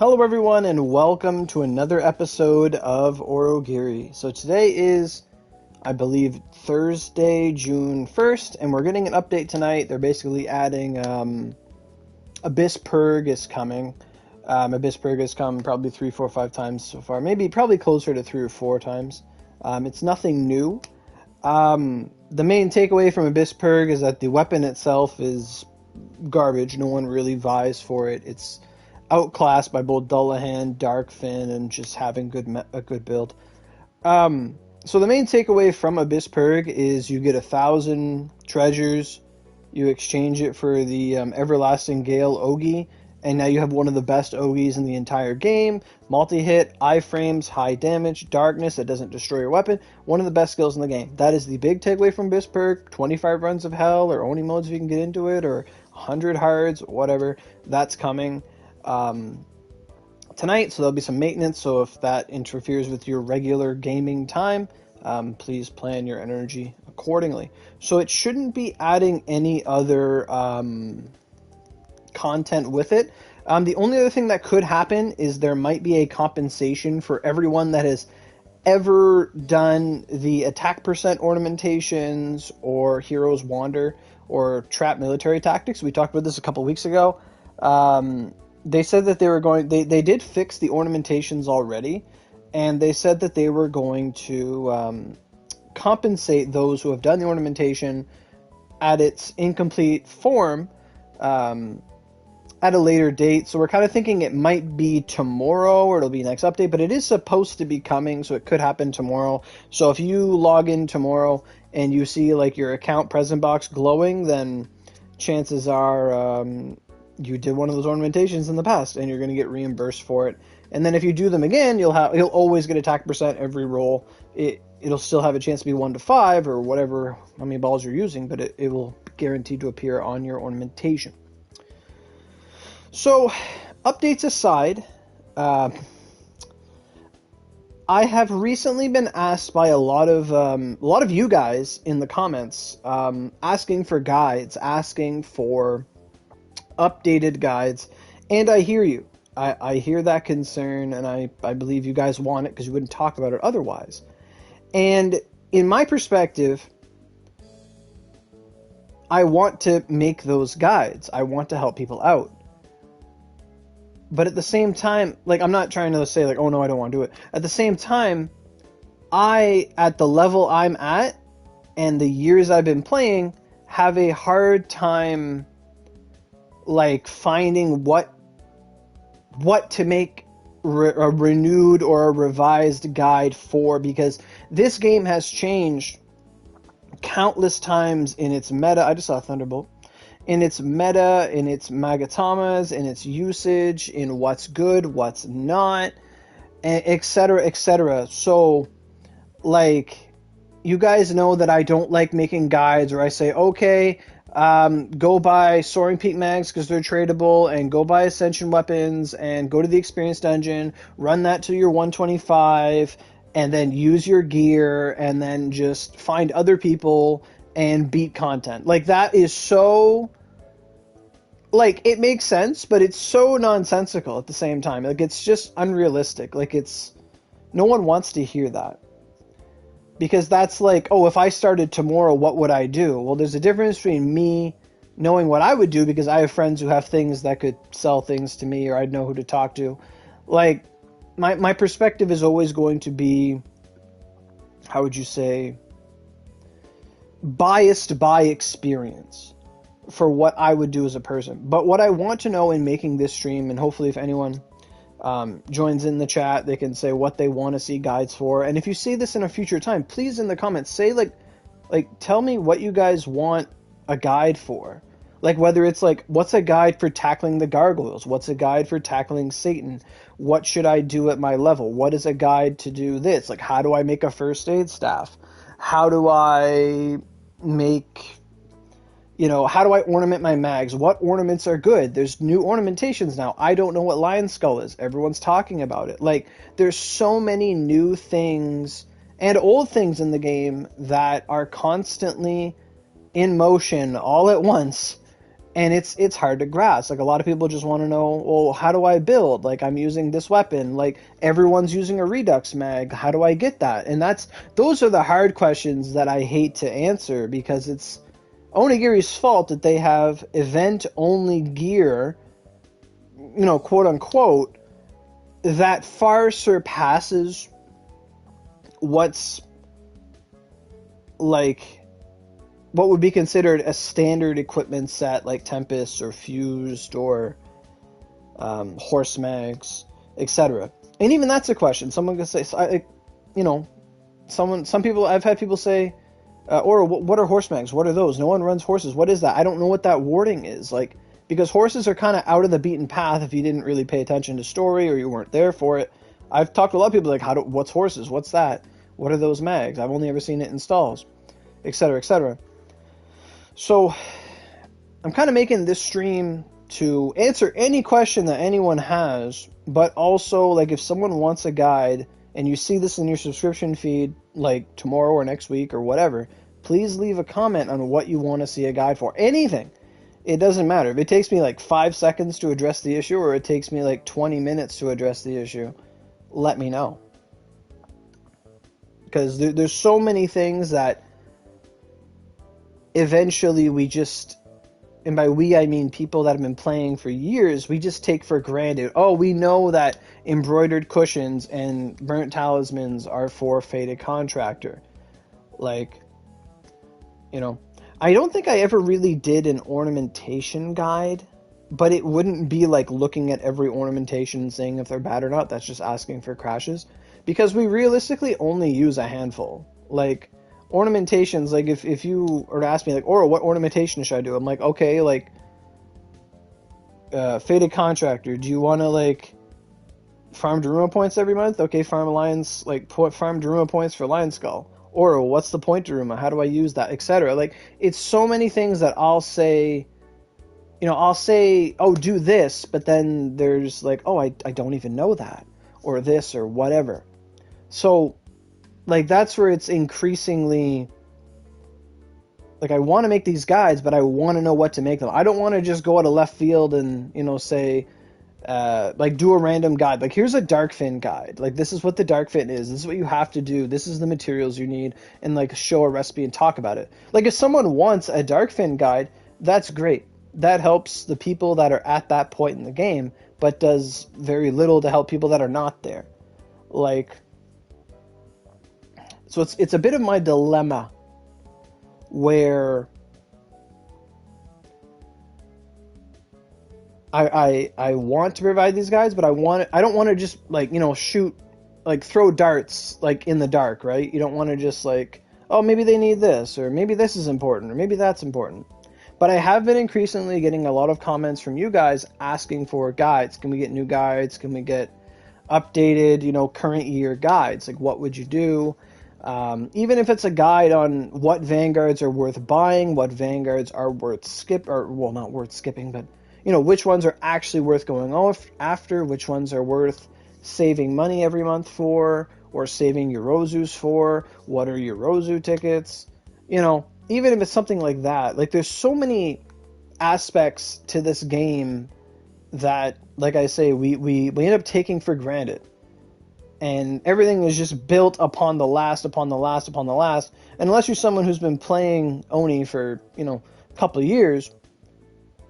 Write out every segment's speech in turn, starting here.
Hello everyone and welcome to another episode of Aurogiri. So today is, I believe, Thursday, June 1st, and we're getting an update tonight. They're basically adding Abyss Purge is coming. Abyss Purge has come probably 3, 4, 5 times so far. Probably closer to 3 or 4 times. It's nothing new. The main takeaway from Abyss Purge is that the weapon itself is garbage. No one really vies for it. It's outclassed by both Dullahan, Darkfin, and just having a good build. So the main takeaway from Abyss Purge is you get 1,000 treasures, you exchange it for the Everlasting Gale Ogi, and now you have one of the best Ogis in the entire game. Multi-hit, iframes, high damage, darkness that doesn't destroy your weapon. One of the best skills in the game. That is the big takeaway from Abyss Purge. 25 runs of hell, or Oni modes if you can get into it, or 100 hards, whatever. That's coming tonight, so there'll be some maintenance. So if that interferes with your regular gaming time, please plan your energy accordingly. So it shouldn't be adding any other content with it. The only other thing that could happen is there might be a compensation for everyone that has ever done the attack percent ornamentations or Heroes Wander or Trap Military Tactics. We talked about this a couple weeks ago. They said that they did fix the ornamentations already, and they said that they were going to compensate those who have done the ornamentation at its incomplete form at a later date. So we're kind of thinking it might be tomorrow or it'll be next update, but it is supposed to be coming, so it could happen tomorrow. So if you log in tomorrow and you see like your account present box glowing, then chances are you did one of those ornamentations in the past and you're going to get reimbursed for it. And then if you do them again, you'll always get attack percent every roll. It'll still have a chance to be 1 to 5 or whatever, how many balls you're using, but it will be guaranteed to appear on your ornamentation. So, updates aside, I have recently been asked by a lot of you guys in the comments, asking for guides, asking for updated guides, and I hear you. I hear that concern, and I believe you guys want it because you wouldn't talk about it otherwise. And in my perspective, I want to make those guides. I want to help people out. But at the same time, like, I'm not trying to say, like, oh no, I don't want to do it. At the same time, at the level I'm at, and the years I've been playing, have a hard time, like, finding what to make a renewed or a revised guide for, because this game has changed countless times in its meta. I just saw a Thunderbolt. In its meta, in its Magatamas, in its usage, in what's good, what's not, etc., etc. So, like, you guys know that I don't like making guides where I say, okay, go buy Soaring Peak Mags because they're tradable, and go buy Ascension Weapons, and go to the Experience Dungeon, run that to your 125, and then use your gear, and then just find other people and beat content. Like, that is so, like, it makes sense, but it's so nonsensical at the same time. Like, it's just unrealistic. Like, no one wants to hear that. Because that's like, oh, if I started tomorrow, what would I do? Well, there's a difference between me knowing what I would do, because I have friends who have things that could sell things to me, or I'd know who to talk to. Like, my perspective is always going to be, how would you say, biased by experience for what I would do as a person. But what I want to know in making this stream, and hopefully if anyone joins in the chat, they can say what they want to see guides for. And if you see this in a future time, please in the comments say, like tell me what you guys want a guide for. Like, whether it's like, what's a guide for tackling the gargoyles? What's a guide for tackling Satan? What should I do at my level? What is a guide to do this? Like, how do I make a first aid staff? How do I make, how do I ornament my mags? What ornaments are good? There's new ornamentations now. I don't know what Lion Skull is. Everyone's talking about it. Like, there's so many new things and old things in the game that are constantly in motion all at once. And it's hard to grasp. Like, a lot of people just want to know, well, how do I build? Like, I'm using this weapon. Like, everyone's using a Redux mag. How do I get that? And those are the hard questions that I hate to answer, because it's Onigiri's fault that they have event-only gear, quote unquote, that far surpasses what's like what would be considered a standard equipment set, like Tempest or Fused or Horse Mags, etc. And even that's a question. Someone could say, some people, I've had people say, or what are Horse Mags? What are those? No one runs horses. What is that? I don't know what that wording is. Like, because horses are kind of out of the beaten path if you didn't really pay attention to story or you weren't there for it. I've talked to a lot of people like, what's horses? What's that? What are those mags? I've only ever seen it in stalls, etc., etc. So I'm kind of making this stream to answer any question that anyone has, but also, like, if someone wants a guide and you see this in your subscription feed, like tomorrow or next week or whatever, please leave a comment on what you want to see a guide for. Anything. It doesn't matter. If it takes me like 5 seconds to address the issue, or it takes me like 20 minutes to address the issue, let me know. Because there's so many things that eventually we just, and by we I mean people that have been playing for years, we just take for granted. Oh, we know that embroidered cushions and burnt talismans are for Fated Contractor. Like, I don't think I ever really did an ornamentation guide, but it wouldn't be like looking at every ornamentation and saying if they're bad or not. That's just asking for crashes, because we realistically only use a handful. Like, ornamentations, like if you were to ask me, like, Oro, what ornamentation should I do? I'm like, okay, like, Fated Contractor, do you want to, like, farm Daruma points every month? Okay, farm Daruma points for Lion Skull. Oro, what's the point Daruma? How do I use that? Etc. Like, it's so many things that I'll say, oh, do this, but then there's like, oh, I don't even know that, or this, or whatever. So, like, that's where it's increasingly, like, I want to make these guides, but I want to know what to make them. I don't want to just go out of left field and, say, like, do a random guide. Like, here's a Darkfin guide. Like, this is what the Darkfin is. This is what you have to do. This is the materials you need, and, like, show a recipe and talk about it. Like, if someone wants a Darkfin guide, that's great. That helps the people that are at that point in the game, but does very little to help people that are not there. Like, so it's a bit of my dilemma where I want to provide these guides, but I don't want to just, like, shoot, like, throw darts, like, in the dark, right? You don't want to just, like, oh, maybe they need this, or maybe this is important, or maybe that's important. But I have been increasingly getting a lot of comments from you guys asking for guides. Can we get new guides? Can we get updated, current year guides? Like, what would you do? Even if it's a guide on what vanguards are worth buying, what vanguards are worth not worth skipping, but, which ones are actually worth going off after, which ones are worth saving money every month for, or saving Eurozus for, what are Eurozu tickets, even if it's something like that. Like, there's so many aspects to this game that, like I say, we end up taking for granted. And everything is just built upon the last, upon the last, upon the last. And unless you're someone who's been playing Oni for, a couple of years,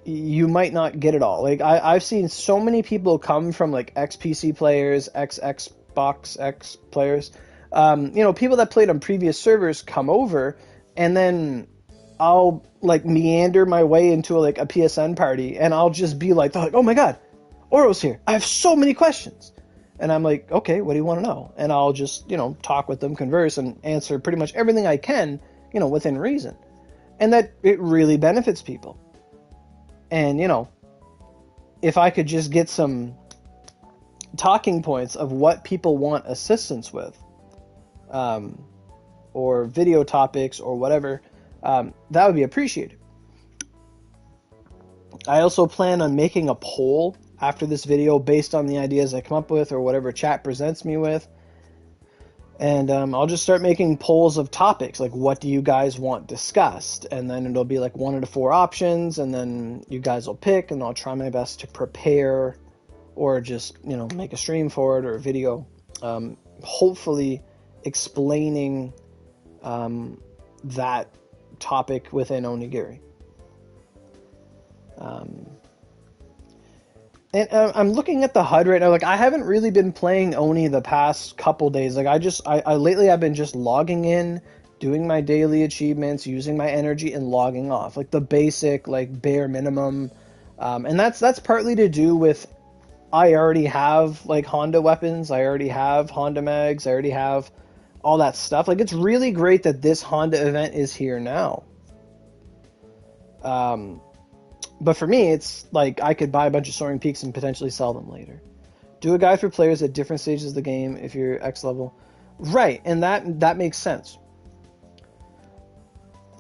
you might not get it all. Like, I've seen so many people come from, like, ex-PC players, ex-Xbox X players, people that played on previous servers come over, and then I'll, like, meander my way into, like, a PSN party, and I'll just be like, oh my god, Oro's here. I have so many questions. And I'm like, okay, what do you want to know? And I'll just, talk with them, converse, and answer pretty much everything I can, within reason. And that it really benefits people. And, if I could just get some talking points of what people want assistance with, or video topics or whatever, that would be appreciated. I also plan on making a poll after this video based on the ideas I come up with or whatever chat presents me with. And I'll just start making polls of topics, like what do you guys want discussed? And then it'll be like 1 out of 4 options, and then you guys will pick, and I'll try my best to prepare or just, you know, make a stream for it or a video, hopefully explaining that topic within Onigiri. And I'm looking at the HUD right now. Like, I haven't really been playing Oni the past couple days. Like, lately I've been just logging in, doing my daily achievements, using my energy, and logging off. Like, the basic, like, bare minimum. And that's partly to do with I already have, like, Honda weapons. I already have Honda mags. I already have all that stuff. Like, it's really great that this Honda event is here now. But for me, it's like I could buy a bunch of Soaring Peaks and potentially sell them later. Do a guide for players at different stages of the game if you're X level. Right, and that makes sense.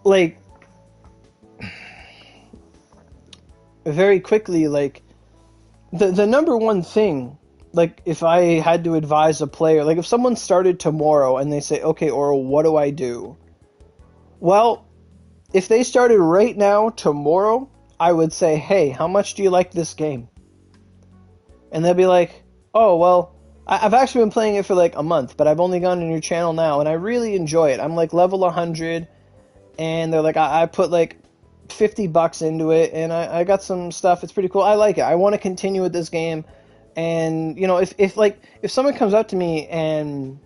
Like, very quickly, like, the number one thing, like, if I had to advise a player, like, if someone started tomorrow and they say, okay, Oro, what do I do? Well, if they started right now, tomorrow, I would say, hey, how much do you like this game? And they'll be like, oh, well, I've actually been playing it for like a month, but I've only gone to your channel now, and I really enjoy it. I'm like level 100, and they're like, I put like $50 into it, and I got some stuff. It's pretty cool. I like it. I want to continue with this game. And, you know, if someone comes up to me and,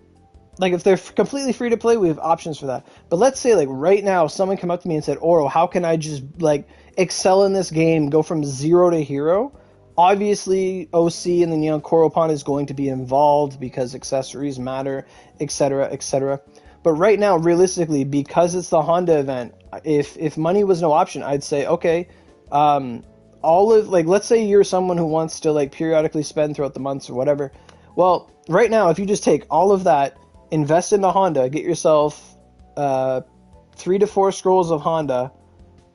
like, if they're completely free to play, we have options for that. But let's say, like, right now, someone come up to me and said, Oro, how can I just, like, excel in this game, go from 0 to hero? Obviously, OC and the Neon Koropon is going to be involved because accessories matter, etc., etc. But right now, realistically, because it's the Honda event, if money was no option, I'd say, okay, let's say you're someone who wants to, like, periodically spend throughout the months or whatever. Well, right now, if you just take all of that, invest into Honda, get yourself 3 to 4 scrolls of Honda,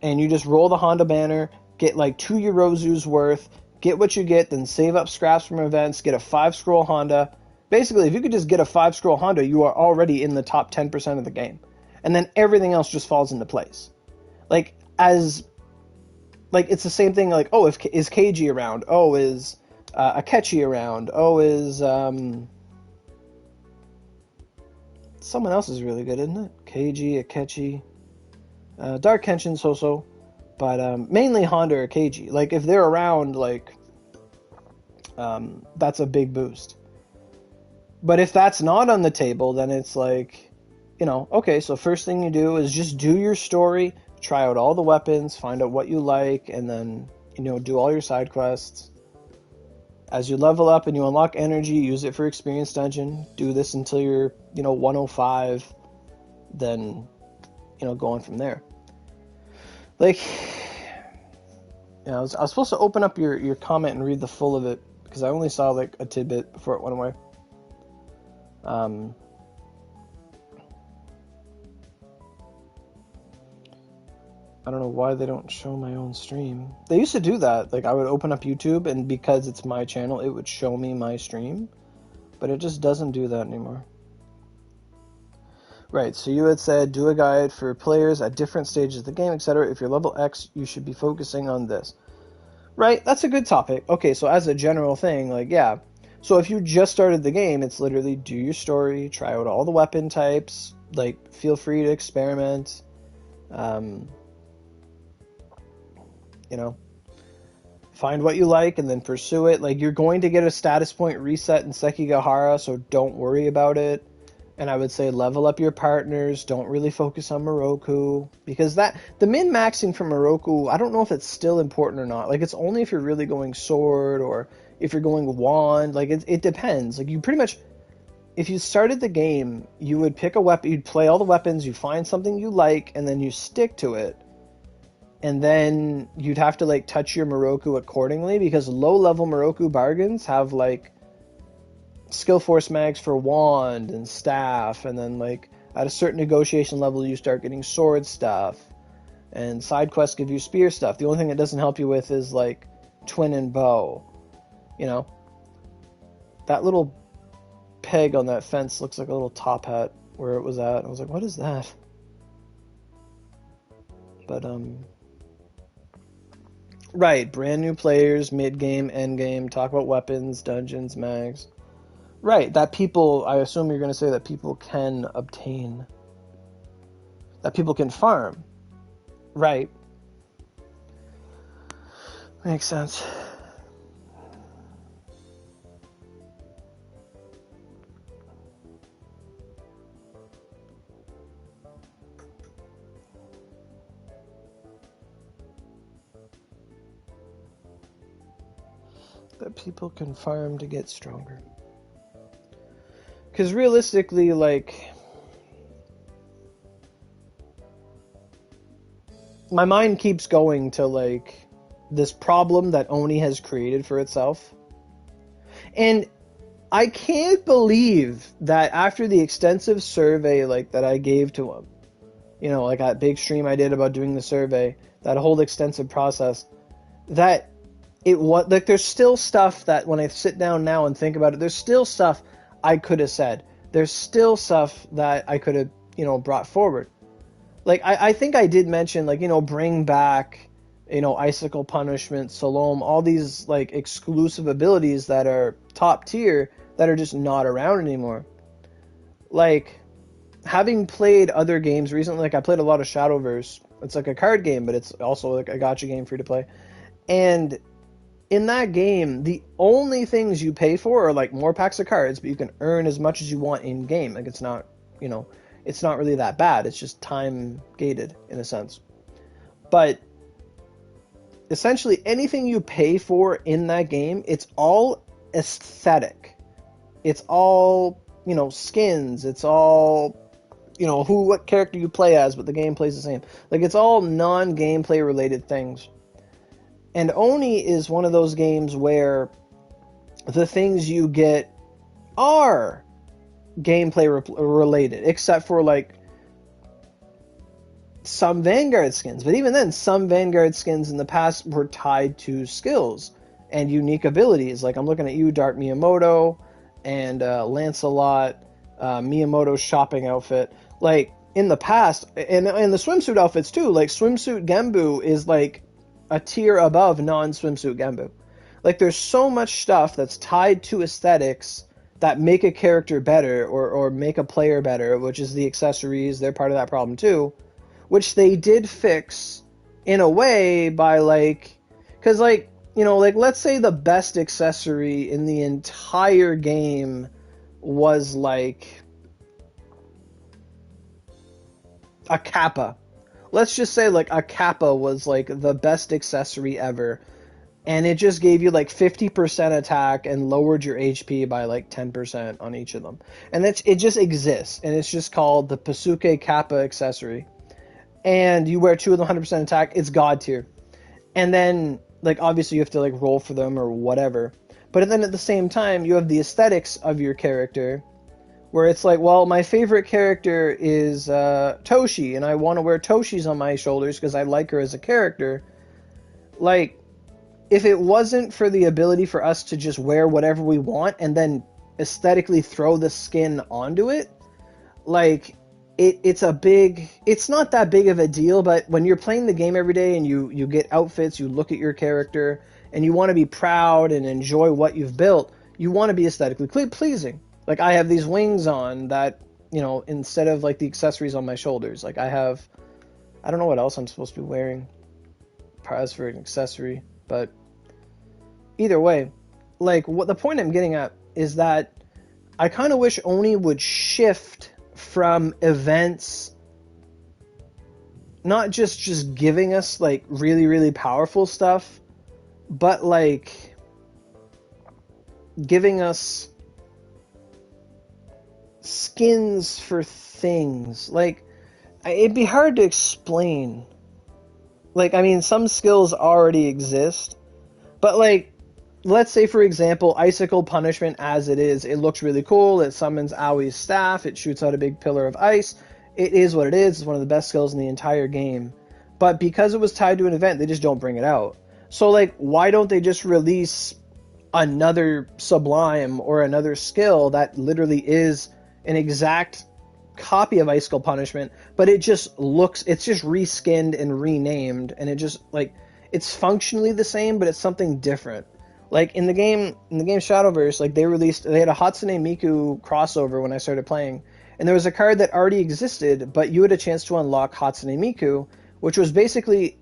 and you just roll the Honda banner, get like 2 Eurozu's worth, get what you get, then save up scraps from events, get a 5 scroll Honda. Basically, if you could just get a 5 scroll Honda, you are already in the top 10% of the game. And then everything else just falls into place. Like, it's the same thing, like, oh, is KG around? Oh, is Akechi around? Oh, is someone else is really good, isn't it? KG, Akechi, Dark Kenshin, so, but mainly Honda or KG. Like, if they're around, like, that's a big boost. But if that's not on the table, then it's like, you know, okay, so first thing you do is just do your story, try out all the weapons, find out what you like, and then, you know, do all your side quests. As you level up and you unlock energy, use it for experience dungeon. Do this until you're, you know, 105. Then, you know, going from there. Like, you know, I was supposed to open up your comment and read the full of it, because I only saw, like, a tidbit before it went away. I don't know why they don't show my own stream. They used to do that. Like, I would open up YouTube, and because it's my channel, it would show me my stream. But it just doesn't do that anymore. Right, so you had said, do a guide for players at different stages of the game, etc. If you're level X, you should be focusing on this. Right, that's a good topic. Okay, so as a general thing, like, yeah. So if you just started the game, it's literally do your story, try out all the weapon types, like, feel free to experiment. You know, find what you like and then pursue it. Like, you're going to get a status point reset in Sekigahara, so don't worry about it. And I would say level up your partners. Don't really focus on Moroku, because the min-maxing for Moroku, I don't know if it's still important or not. Like, it's only if you're really going sword or if you're going wand. Like, it depends. Like, you pretty much, if you started the game, you would pick a weapon, you'd play all the weapons, you find something you like, and then you stick to it. And then you'd have to, like, touch your Moroku accordingly, because low-level Moroku bargains have, like, skill force mags for wand and staff, and then, like, at a certain negotiation level, you start getting sword stuff, and side quests give you spear stuff. The only thing it doesn't help you with is, like, twin and bow. You know? That little peg on that fence looks like a little top hat where it was at. I was like, what is that? But, right, brand new players, mid-game, end-game, talk about weapons, dungeons, mags. Right, that people, I assume you're going to say that people can obtain. That people can farm. Right. Makes sense. That people can farm to get stronger. Because realistically, like, my mind keeps going to, like, this problem that Oni has created for itself. And I can't believe that after the extensive survey, like, that I gave to him, you know, like that big stream I did about doing the survey, that whole extensive process, that it was, like, there's still stuff that when I sit down now and think about it, there's still stuff I could have said. There's still stuff that I could have, you know, brought forward. Like, I think I did mention, like, you know, bring back, you know, Icicle Punishment, Salome, all these, like, exclusive abilities that are top tier that are just not around anymore. Like, having played other games recently, like, I played a lot of Shadowverse. It's like a card game, but it's also like a gacha game for you to play. And in that game, the only things you pay for are, like, more packs of cards, but you can earn as much as you want in-game. Like, it's not, you know, it's not really that bad. It's just time-gated, in a sense. But essentially, anything you pay for in that game, it's all aesthetic. It's all, you know, skins. It's all, you know, what character you play as, but the game plays the same. Like, it's all non-gameplay related things. And Oni is one of those games where the things you get are gameplay related, except for, like, some Vanguard skins. But even then, some Vanguard skins in the past were tied to skills and unique abilities. Like, I'm looking at you, Dark Miyamoto, and Lancelot, Miyamoto's shopping outfit. Like, in the past, and the swimsuit outfits too, like, Swimsuit Genbu is, like, a tier above non-swimsuit Genbu. Like, there's so much stuff that's tied to aesthetics that make a character better or make a player better, which is the accessories. They're part of that problem too, which they did fix in a way by, like, because, like, you know, like, let's say the best accessory in the entire game was, like, a kappa. Let's just say, like, a kappa was, like, the best accessory ever. And it just gave you, like, 50% attack and lowered your HP by, like, 10% on each of them. And it just exists. And it's just called the Pasuke Kappa accessory. And you wear 2 of them 100% attack. It's god tier. And then, like, obviously you have to, like, roll for them or whatever. But then at the same time, you have the aesthetics of your character, where it's like, well, my favorite character is Toshi, and I want to wear Toshis on my shoulders because I like her as a character. Like, if it wasn't for the ability for us to just wear whatever we want and then aesthetically throw the skin onto it, like, it's not that big of a deal, but when you're playing the game every day and you get outfits, you look at your character, and you want to be proud and enjoy what you've built, you want to be aesthetically pleasing. Like, I have these wings on that, you know, instead of, like, the accessories on my shoulders. Like, I don't know what else I'm supposed to be wearing as for an accessory, but either way, like, what the point I'm getting at is that I kind of wish Oni would shift from events, not just giving us, like, really, really powerful stuff, but, like, giving us skins for things. Like, it'd be hard to explain. Like, I mean, some skills already exist, but, like, let's say, for example, Icicle Punishment as it is, it looks really cool. It summons Aoi's staff. It shoots out a big pillar of ice. It is what it is. It's one of the best skills in the entire game. But because it was tied to an event, they just don't bring it out. So, like, why don't they just release another sublime or another skill that literally is an exact copy of Icicle Punishment, but it's just reskinned and renamed, and it just like it's functionally the same, but it's something different. Like in the game Shadowverse, like they had a Hatsune Miku crossover when I started playing, and there was a card that already existed, but you had a chance to unlock Hatsune Miku, which was basically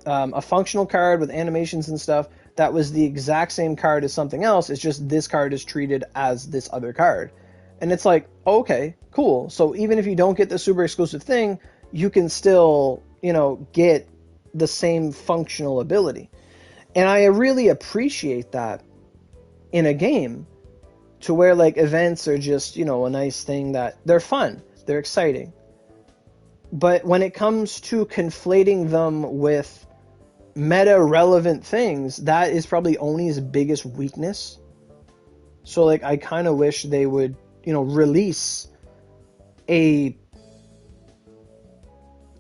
a functional card with animations and stuff that was the exact same card as something else. It's just this card is treated as this other card. And it's like, okay, cool. So even if you don't get the super exclusive thing, you can still, get the same functional ability. And I really appreciate that in a game, to where like events are just, a nice thing that they're fun, they're exciting. But when it comes to conflating them with meta relevant things, that is probably Oni's biggest weakness. So like I kind of wish they would, release a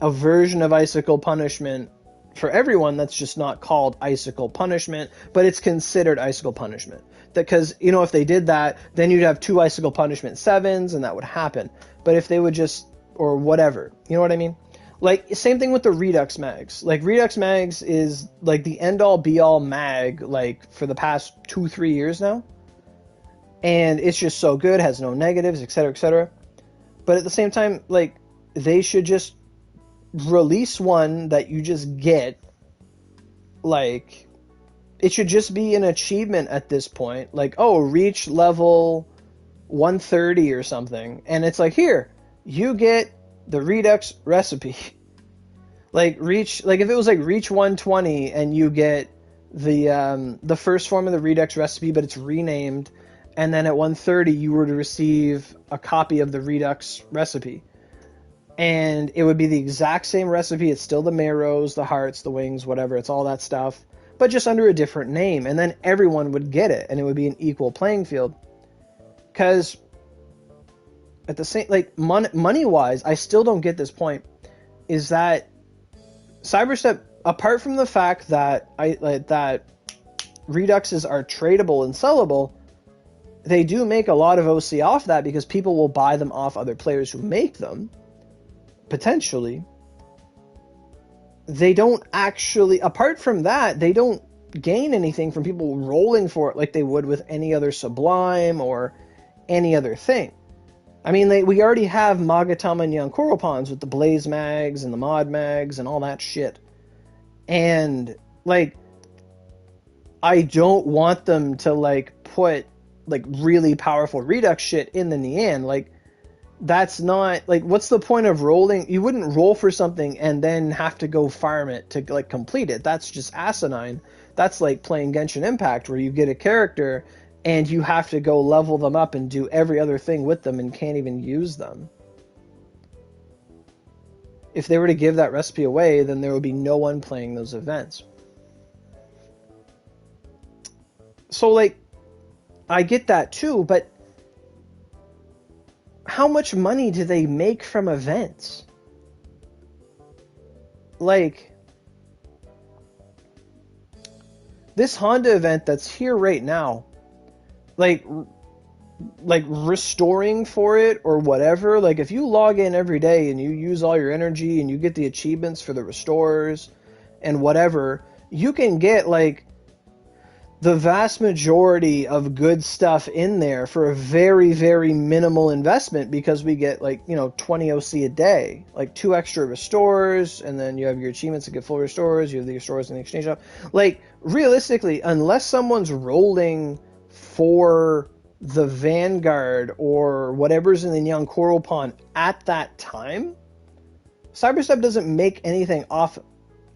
version of Icicle Punishment for everyone that's just not called Icicle Punishment, but it's considered Icicle Punishment. Because, if they did that, then you'd have 2 Icicle Punishment 7s, and that would happen. But if they would just, or whatever, you know what I mean? Like, same thing with the Redux mags. Like, Redux mags is, like, the end-all, be-all mag, like, for the past 2-3 years now. And it's just so good, has no negatives, etc., etc. But at the same time, like, they should just release one that you just get. Like, it should just be an achievement at this point. Like, oh, reach level 130 or something. And it's like, here, you get the Redux recipe. Like, if it was like reach 120 and you get the first form of the Redux recipe, but it's renamed, and then at 130 you were to receive a copy of the Redux recipe. And it would be the exact same recipe. It's still the marrows, the hearts, the wings, whatever. It's all that stuff, but just under a different name. And then everyone would get it, and it would be an equal playing field. Because at the same, like, money-wise, I still don't get this point, is that Cyberstep, apart from the fact that that Reduxes are tradable and sellable, they do make a lot of OC off that because people will buy them off other players who make them. Potentially. They don't actually, apart from that, they don't gain anything from people rolling for it like they would with any other Sublime or any other thing. I mean, we already have Magatama and Yankoropons with the Blaze mags and the Mod mags and all that shit. And, like, I don't want them to, like, put, like, really powerful Redux shit in the Nian. Like, that's not, like, what's the point of rolling? You wouldn't roll for something and then have to go farm it to, like, complete it. That's just asinine. That's like playing Genshin Impact, where you get a character and you have to go level them up and do every other thing with them and can't even use them. If they were to give that recipe away, then there would be no one playing those events. So, like, I get that too, but how much money do they make from events? Like, this Honda event that's here right now, like restoring for it or whatever, like if you log in every day and you use all your energy and you get the achievements for the restores and whatever, you can get like the vast majority of good stuff in there for a very, very minimal investment, because we get 20 OC a day, like 2 extra restores, and then you have your achievements to get full restores, you have the restores in the exchange shop. Like, realistically, unless someone's rolling for the Vanguard or whatever's in the Nyankoropon at that time, Cyberstep doesn't make anything off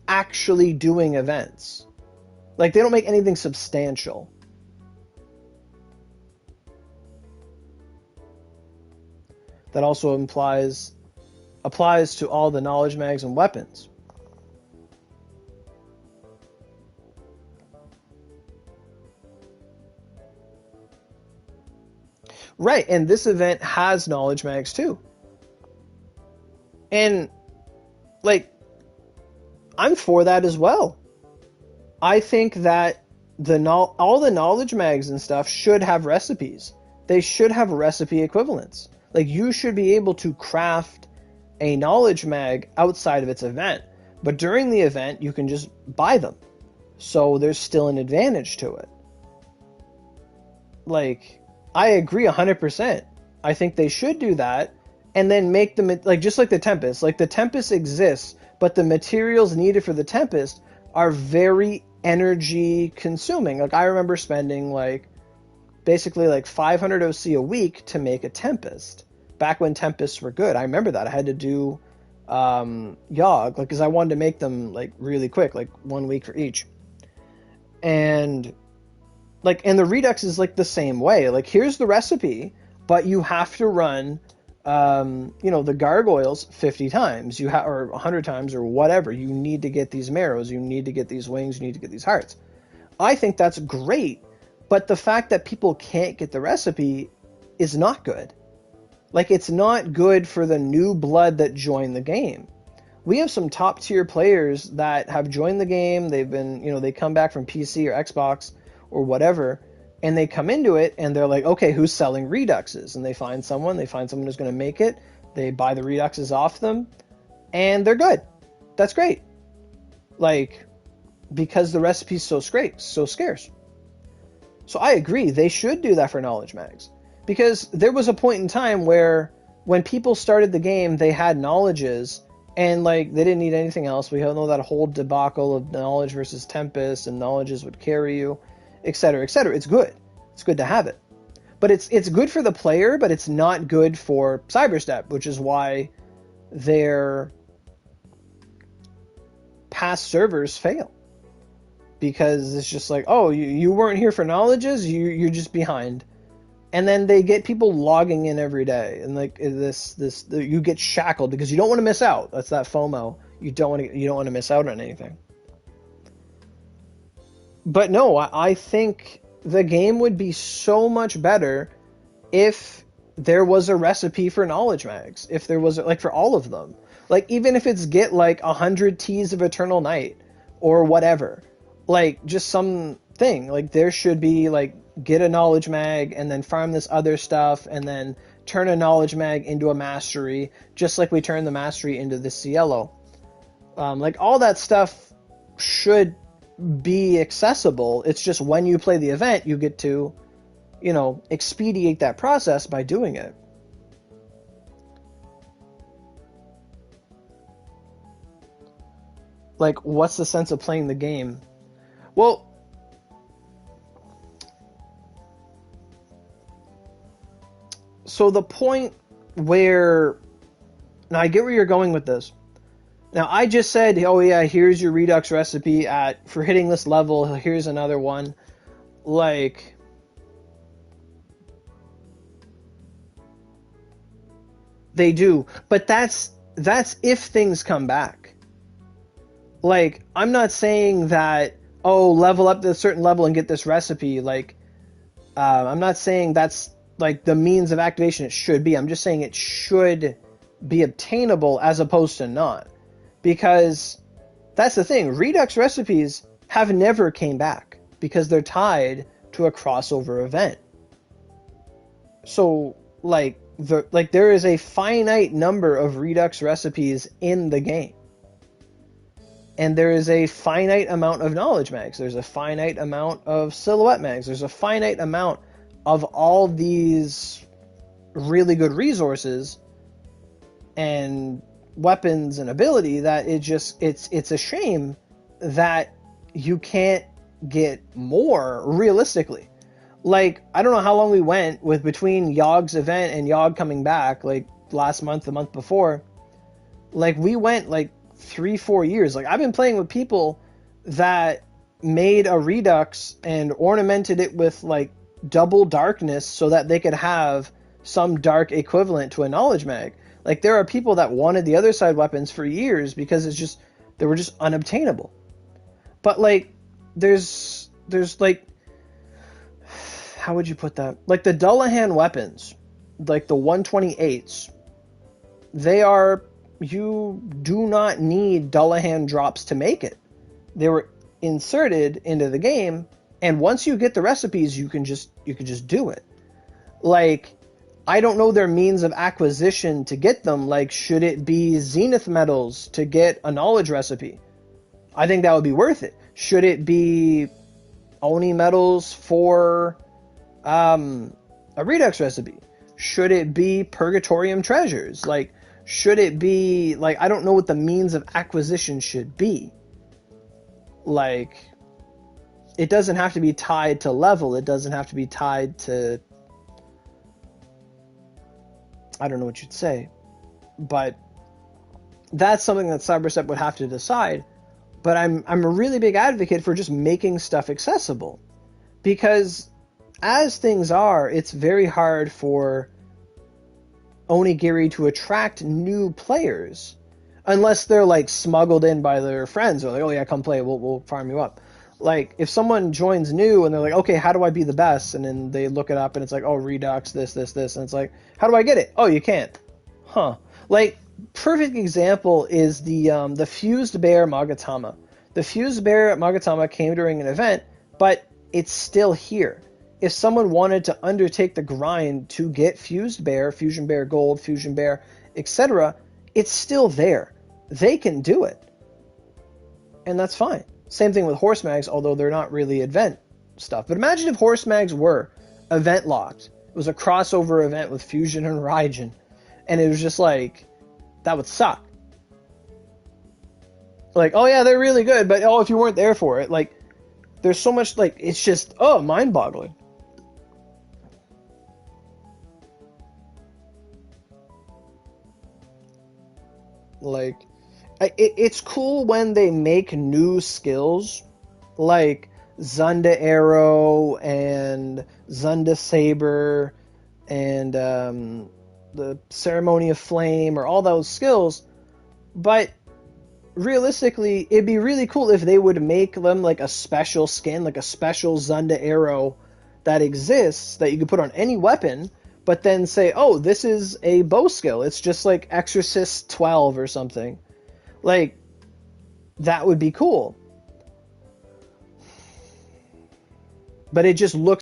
actually doing events. Like, they don't make anything substantial. That also applies to all the knowledge mags and weapons. Right, and this event has knowledge mags too. And, like, I'm for that as well. I think that all the knowledge mags and stuff should have recipes. They should have recipe equivalents. Like, you should be able to craft a knowledge mag outside of its event, but during the event you can just buy them, so there's still an advantage to it. Like, I agree 100%. I think they should do that, and then make them, like, just like the Tempest. Like, the Tempest exists, but the materials needed for the Tempest are very energy consuming. Like, I remember spending basically 500 OC a week to make a Tempest back when Tempests were good. I remember that I had to do Yogg, because I wanted to make them really quick, 1 week for each. And and the Redux is the same way. Here's the recipe, but you have to run the gargoyles 50 times, or 100 times, or whatever. You need to get these marrows, you need to get these wings, you need to get these hearts. I think that's great, but the fact that people can't get the recipe is not good. It's not good for the new blood that joined the game. We have some top tier players that have joined the game. They've been, they come back from PC or Xbox or whatever, and they come into it and they're like, okay, who's selling Reduxes? And they find someone who's going to make it. They buy the Reduxes off them, and they're good. That's great. Because the recipe's so scarce. So I agree, they should do that for knowledge mags. Because there was a point in time where when people started the game, they had knowledges, and they didn't need anything else. We all know that whole debacle of knowledge versus Tempest, and knowledges would carry you, etc., etc. It's good. It's good to have it. But it's good for the player, but it's not good for Cyberstep, which is why their past servers fail. Because it's just oh, you weren't here for knowledges, you're just behind. And then they get people logging in every day, and you get shackled because you don't want to miss out. That's that FOMO. You don't want to miss out on anything. But no, I think the game would be so much better if there was a recipe for knowledge mags. If there was for all of them, even if it's get 100 Ts of Eternal Night or whatever, just something there should be get a knowledge mag and then farm this other stuff and then turn a knowledge mag into a mastery, just like we turn the mastery into the Cielo. All that stuff should be accessible. It's just when you play the event, you get to, expedite that process by doing it. What's the sense of playing the game? Well, so the point where, now I get where you're going with this. Now I just said, oh yeah, here's your Redux recipe for hitting this level. Here's another one. They do, but that's if things come back. I'm not saying that, oh, level up to a certain level and get this recipe. I'm not saying that's the means of activation it should be. I'm just saying it should be obtainable as opposed to not. Because that's the thing. Redux recipes have never came back because they're tied to a crossover event. So, there is a finite number of Redux recipes in the game. And there is a finite amount of knowledge mags. There's a finite amount of silhouette mags. There's a finite amount of all these really good resources and weapons and ability that it's a shame that you can't get more realistically. I don't know how long we went with between Yogg's event and Yogg coming back, last month, the month before. We went 3-4 years. I've been playing with people that made a Redux and ornamented it with double darkness so that they could have some dark equivalent to a knowledge mag. There are people that wanted the other side weapons for years because they were just unobtainable. But there's how would you put that? The Dullahan weapons, the 128s, you do not need Dullahan drops to make it. They were inserted into the game And once you get the recipes, you can just do it. Like, I don't know their means of acquisition to get them. Like, should it be Zenith medals to get a knowledge recipe? I think that would be worth it. Should it be Oni medals for a Redux recipe? Should it be Purgatorium treasures? Like, should it be, like, I don't know what the means of acquisition should be. Like, it doesn't have to be tied to level. It doesn't have to be tied to, I don't know what you'd say. But that's something that Cyberstep would have to decide. But I'm a really big advocate for just making stuff accessible. Because as things are, it's very hard for Onigiri to attract new players. Unless they're like smuggled in by their friends. They're like, oh yeah, come play, we'll farm you up. Like, if someone joins new and they're like, okay, how do I be the best? And then they look it up and it's like, oh, Redux, this. And it's like, how do I get it? Oh, you can't. Huh. Like, perfect example is the Fused Bear Magatama. The Fused Bear Magatama came during an event, but it's still here. If someone wanted to undertake the grind to get Fused Bear, Fusion Bear Gold, Fusion Bear, etc., it's still there. They can do it. And that's fine. Same thing with Horse Mags, although they're not really event stuff. But imagine if Horse Mags were event locked. It was a crossover event with Fusion and Raijin. And it was just like, that would suck. Like, oh yeah, they're really good, but oh, if you weren't there for it, like, there's so much, like, it's just, oh, mind-boggling. Like, it's cool when they make new skills, like Zunda Arrow and Zunda Saber and the Ceremony of Flame, or all those skills, but realistically, it'd be really cool if they would make them like a special skin, like a special Zunda Arrow that exists that you could put on any weapon, but then say, oh, this is a bow skill. It's just like Exorcist 12 or something. Like, that would be cool. But it just looks